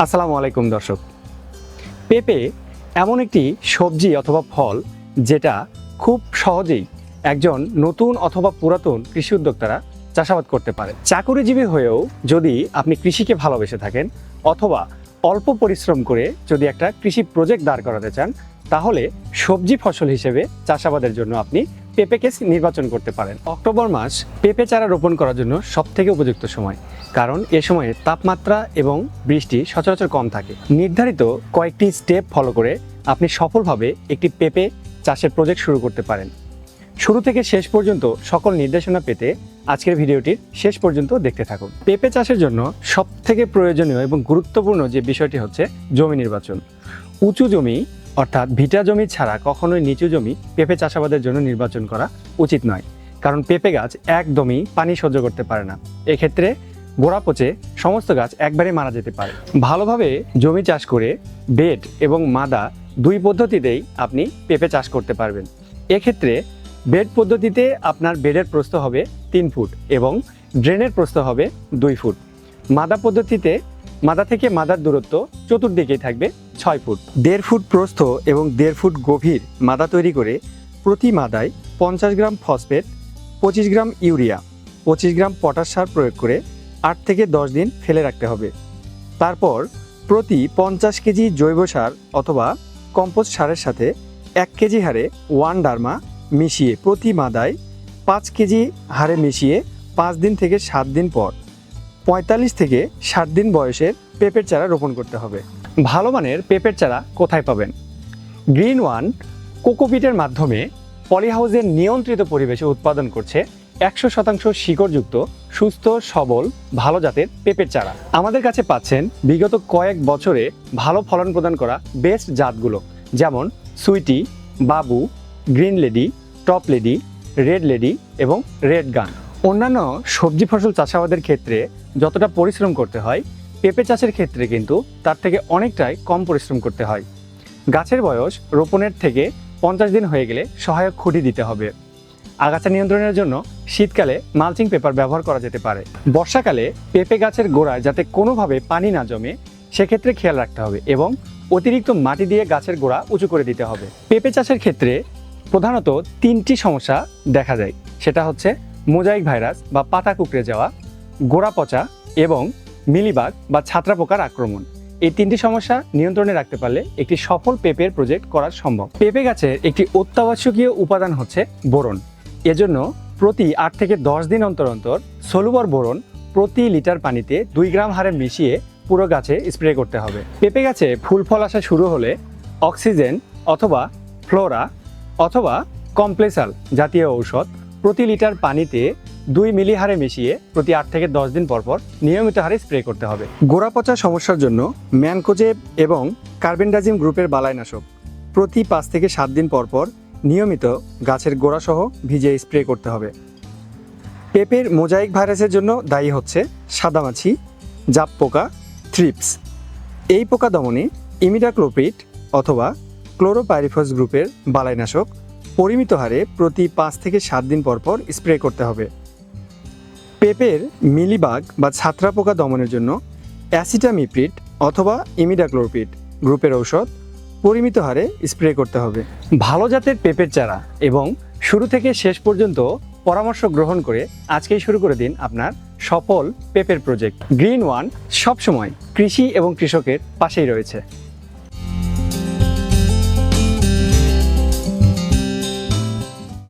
আসসালামু আলাইকুম দর্শক। পেঁপে এমন একটি সবজি অথবা ফল যেটা খুব সহজেই একজন নতুন অথবা পুরাতন কৃষি উদ্যোক্তারা চাষাবাদ করতে পারে। চাকুরিজীবী হয়েও যদি আপনি কৃষিকে ভালোবেসে থাকেন অথবা অল্প পরিশ্রম করে যদি একটা কৃষি প্রজেক্ট দাঁড় করাতে চান, তাহলে সবজি ফসল হিসেবে চাষাবাদের জন্য আপনি পেঁপেকে নির্বাচন করতে পারেন। অক্টোবর মাস পেঁপে চারা রোপণ করার জন্য সবথেকে উপযুক্ত সময়, কারণ এ সময়ে তাপমাত্রা এবং বৃষ্টি সচরাচর কম থাকে। নির্ধারিত কয়েকটি স্টেপ ফলো করে আপনি সফলভাবে একটি পেঁপে চাষের প্রজেক্ট শুরু করতে পারেন। শুরু থেকে শেষ পর্যন্ত সকল নির্দেশনা পেতে আজকের ভিডিওটির শেষ পর্যন্ত দেখতে থাকুন। পেঁপে চাষের জন্য সবথেকে প্রয়োজনীয় এবং গুরুত্বপূর্ণ যে বিষয়টি হচ্ছে জমি নির্বাচন। উঁচু জমি অর্থাৎ ভিটা জমি ছাড়া কখনোই নিচু জমি পেঁপে চাষাবাদের জন্য নির্বাচন করা উচিত নয়, কারণ পেঁপে গাছ একদমই পানি সহ্য করতে পারে না। এক্ষেত্রে গোড়া পচে সমস্ত গাছ একবারে মারা যেতে পারে। ভালোভাবে জমি চাষ করে বেড এবং মাদা দুই পদ্ধতিতেই আপনি পেঁপে চাষ করতে পারবেন। এক্ষেত্রে বেড পদ্ধতিতে আপনার বেডের প্রস্থ হবে 3 ফুট এবং ড্রেনের প্রস্থ হবে 2 ফুট। মাদা পদ্ধতিতে মাদা থেকে মাদার দূরত্ব চতুর্দিকেই থাকবে 6 ফুট। 1.5 ফুট প্রস্থ এবং 1.5 ফুট গভীর মাদা তৈরি করে প্রতি মাদায় 50 গ্রাম ফসফেট, 25 গ্রাম ইউরিয়া, 25 গ্রাম পটাশ সার প্রয়োগ করে 8 থেকে 10 দিন ফেলে রাখতে হবে। তারপর প্রতি 50 কেজি জৈব সার অথবা কম্পোস্ট সারের সাথে 1 কেজি হারে ওয়ান ডার্মা মিশিয়ে প্রতি মাদায় 5 কেজি হারে মিশিয়ে 5 দিন থেকে 7 দিন পর 45 থেকে 60 দিন বয়সের পেঁপের চারা রোপণ করতে হবে। ভালো মানের পেঁপের চারা কোথায় পাবেন? গ্রিন ওয়ান কোকোপিটের মাধ্যমে পলিহাউসের নিয়ন্ত্রিত পরিবেশে উৎপাদন করছে 100% শিকড়যুক্ত সুস্থ সবল ভালো জাতের পেঁপের চারা। আমাদের কাছে পাচ্ছেন বিগত কয়েক বছরে ভালো ফলন প্রদান করা বেস্ট জাতগুলো, যেমন সুইটি, বাবু, green lady, top lady, red lady এবং রেড গান। অন্যান্য সবজি ফসল চাষাবাদের ক্ষেত্রে যতটা পরিশ্রম করতে হয়, পেঁপে চাষের ক্ষেত্রে কিন্তু তার থেকে অনেকটাই কম পরিশ্রম করতে হয়। গাছের বয়স রোপণের থেকে 50 দিন হয়ে গেলে সহায়ক খুঁটি দিতে হবে। আগাছা নিয়ন্ত্রণের জন্য শীতকালে মালচিং পেপার ব্যবহার করা যেতে পারে। বর্ষাকালে পেঁপে গাছের গোড়ায় যাতে কোনোভাবে পানি না জমে সেক্ষেত্রে খেয়াল রাখতে হবে এবং অতিরিক্ত মাটি দিয়ে গাছের গোড়া উঁচু করে দিতে হবে। পেঁপে চাষের ক্ষেত্রে প্রধানত 3টি সমস্যা দেখা যায়, সেটা হচ্ছে মোজাইক ভাইরাস বা পাতা কুঁকড়ে যাওয়া, গোড়া পচা এবং মিলিবাগ বা ছাত্রা পোকার আক্রমণ। এই 3টি সমস্যা নিয়ন্ত্রণে রাখতে পারলে একটি সফল পেঁপের প্রজেক্ট করা সম্ভব। পেঁপে গাছের একটি অত্যাবশ্যকীয় উপাদান হচ্ছে বোরন। এজন্য প্রতি 8 থেকে 10 দিন অন্তর অন্তর সলুবর বোরন প্রতি লিটার পানিতে 2 গ্রাম হারে মিশিয়ে পুরো গাছে স্প্রে করতে হবে। পেঁপে গাছে ফুল ফল আসা শুরু হলে অক্সিজেন অথবা ফ্লোরা অথবা কমপ্লেসাল জাতীয় ঔষধ প্রতি লিটার পানিতে 2 মিলি হারে মিশিয়ে প্রতি 8 থেকে 10 দিন পর পর নিয়মিত হারে স্প্রে করতে হবে। গোড়া পচা সমস্যার জন্য ম্যানকোজেব এবং কার্বেন্ডাজিম গ্রুপের বালাইনাশক প্রতি 5 থেকে 7 দিন পর পর নিয়মিত গাছের গোড়া সহ ভিজিয়ে স্প্রে করতে হবে। পেঁপের মোজাইক ভাইরাসের জন্য দায়ী হচ্ছে সাদামাছি, জাপ পোকা, থ্রিপস। এই পোকা দমনে ইমিডাক্লোপিড অথবা ক্লোরোপাইরিফাস গ্রুপের বালাইনাশক পরিমিত হারে প্রতি 5 থেকে 7 দিন পর পর স্প্রে করতে হবে। পেঁপের মিলিবাগ বা ছাত্রা পোকা দমনের জন্য অ্যাসিটামিপ্রিড অথবা ইমিডাক্লোপিড গ্রুপের ঔষধ পরিমিত হারে স্প্রে করতে হবে। ভালো জাতের পেঁপের চারা এবং শুরু থেকে শেষ পর্যন্ত পরামর্শ গ্রহণ করে আজকেই শুরু করে দিন আপনার সফল পেঁপের প্রজেক্ট। গ্রিন ওয়ান সবসময় কৃষি এবং কৃষকের পাশেই রয়েছে।